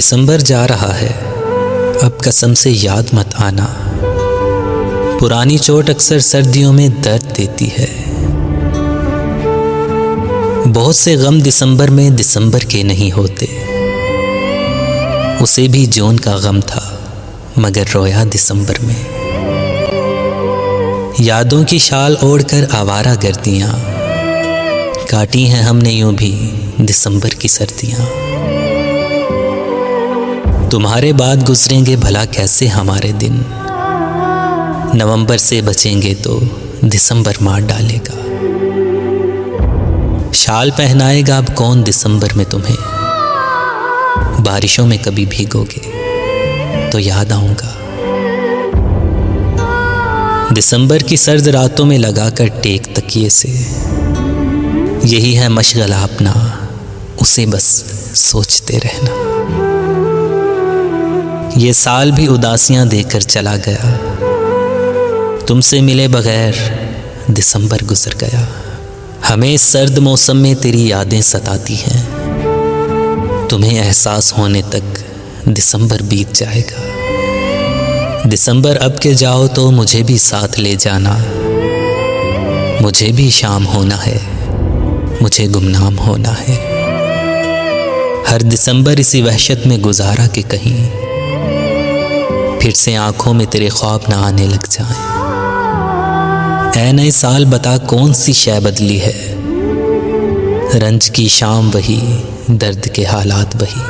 दिसंबर जा रहा है, अब कसम से याद मत आना। पुरानी चोट अक्सर सर्दियों में दर्द देती है। बहुत से गम दिसंबर में दिसंबर के नहीं होते। उसे भी जून का गम था, मगर रोया दिसंबर में। यादों की शाल ओढ़कर आवारा गर्दियां काटी हैं हमने यूं भी दिसंबर की सर्दियां। तुम्हारे बाद गुजरेंगे भला कैसे हमारे दिन, नवंबर से बचेंगे तो दिसंबर मार डालेगा। शाल पहनाएगा अब कौन दिसंबर में तुम्हें, बारिशों में कभी भीगोगे तो याद आऊंगा। दिसंबर की सर्द रातों में लगाकर टेक तकिए से, यही है मशगला अपना, उसे बस सोचते रहना। ये साल भी उदासियां देकर चला गया, तुमसे मिले बगैर दिसंबर गुजर गया। हमें इस सर्द मौसम में तेरी यादें सताती हैं, तुम्हें एहसास होने तक दिसंबर बीत जाएगा। दिसंबर अब के जाओ तो मुझे भी साथ ले जाना, मुझे भी शाम होना है, मुझे गुमनाम होना है। हर दिसंबर इसी वहशत में गुजारा कि कहीं फिर से आंखों में तेरे ख्वाब ना आने लग जाएं। ऐ नए साल बता कौन सी शय बदली है, रंज की शाम वही, दर्द के हालात वही।